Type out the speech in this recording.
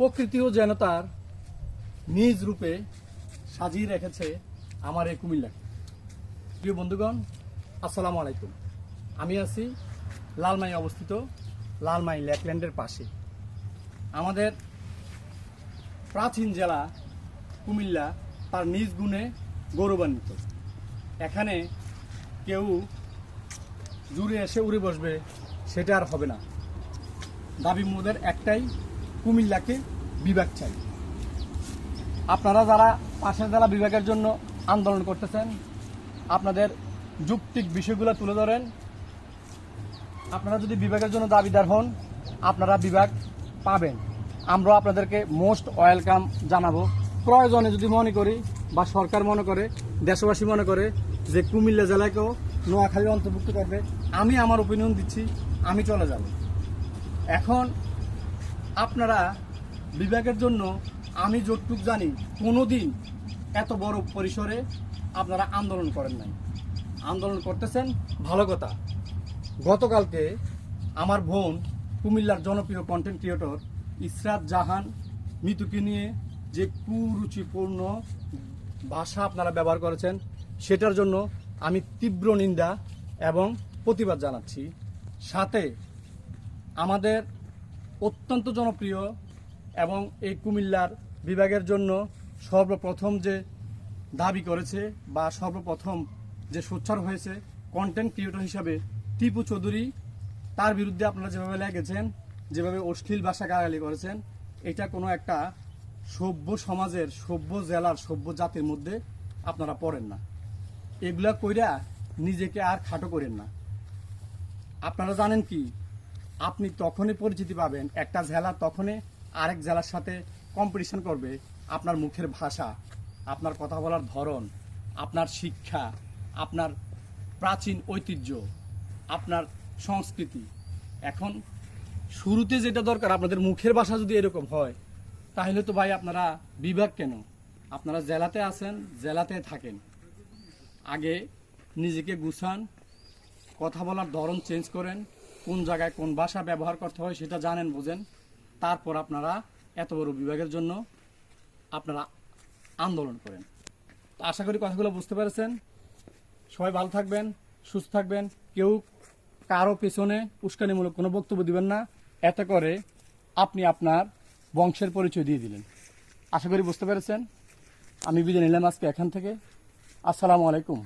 প্রকৃতিও যেন তার নিজ রূপে সাজিয়ে রেখেছে আমার এই কুমিল্লাকে। প্রিয় বন্ধুগণ, আসসালামু আলাইকুম। আমি আছি লালমাই অবস্থিত লালমাই লেকল্যান্ডের পাশে। আমাদের প্রাচীন জেলা কুমিল্লা তার নিজ গুণে গৌরবান্বিত। এখানে কেউ জুড়ে এসে উড়ে বসবে সেটা আর হবে না। দাবি মোদের একটাই, কুমিল্লাকে বিভাগ চাই। আপনারা যারা পাশের জেলা বিভাগের জন্য আন্দোলন করতেছেন, আপনাদের যৌক্তিক বিষয়গুলো তুলে ধরেন। আপনারা যদি বিভাগের জন্য দাবিদার হন, আপনারা বিভাগ পাবেন। আমরা আপনাদেরকে মোস্ট ওয়েলকাম জানাবো। প্রয়োজনে যদি মনে করি বা সরকার মনে করে, দেশবাসী মনে করে যে কুমিল্লা জেলাকেও নোয়াখালী অন্তর্ভুক্ত করবে, আমি আমার ওপিনিয়ন দিচ্ছি, আমি চলে যাব। এখন আপনারা বিভাগের জন্য আমি যতটুক জানি কোনোদিন এত বড় পরিসরে আপনারা আন্দোলন করেন নাই। আন্দোলন করতেছেন, ভালো কথা। গতকালকে আমার বোন কুমিল্লার জনপ্রিয় কন্টেন্ট ক্রিয়েটর ইসরাত জাহান মিতুকে নিয়ে যে কুরুচিপূর্ণ ভাষা আপনারা ব্যবহার করেছেন, সেটার জন্য আমি তীব্র নিন্দা এবং প্রতিবাদ জানাচ্ছি। সাথে আমাদের অত্যন্ত জনপ্রিয় এবং এই কুমিল্লার বিভাগের জন্য সর্বপ্রথম যে দাবি করেছে বা সর্বপ্রথম যে সোচ্চার হয়েছে কন্টেন্ট ক্রিয়েটর হিসাবে টিপু চৌধুরী, তার বিরুদ্ধে আপনারা যেভাবে লেগেছেন, যেভাবে অশ্লীল ভাষা গালাগালি করেছেন, এটা কোনো একটা সভ্য সমাজের, সভ্য জেলার, সভ্য জাতির মধ্যে আপনারা পড়েন না। এগুলা কইরা নিজেকে আর খাটো করেন না। আপনারা জানেন কি, আপনি তখনই পরিচিতি পাবেন, একটা জেলা তখনই আরেক জেলার সাথে কম্পিটিশন করবে আপনার মুখের ভাষা, আপনার কথা বলার ধরন, আপনার শিক্ষা, আপনার প্রাচীন ঐতিহ্য, আপনার সংস্কৃতি। এখন শুরুতে যেটা দরকার, আপনাদের মুখের ভাষা যদি এরকম হয়, তাহলে তো ভাই আপনারা বিভাগ কেন? আপনারা জেলাতে আছেন, জেলাতে থাকেন। আগে নিজেকে গুছান, কথা বলার ধরন চেঞ্জ করেন, কোন জায়গায় কোন ভাষা ব্যবহার করতে হয় সেটা জানেন, বোঝেন। তারপর আপনারা এত বড় বিভাগের জন্য আপনারা আন্দোলন করেন। তো আশা করি কথাগুলো বুঝতে পেরেছেন। সবাই ভালো থাকবেন, সুস্থ থাকবেন। কেউ কারো পেছনে উস্কানিমূলক কোনো বক্তব্য দিবেন না। এতে করে আপনি আপনার বংশের পরিচয় দিয়ে দিলেন। আশা করি বুঝতে পেরেছেন। আমি বিদায় নিলাম আজকে এখান থেকে। আসসালামু আলাইকুম।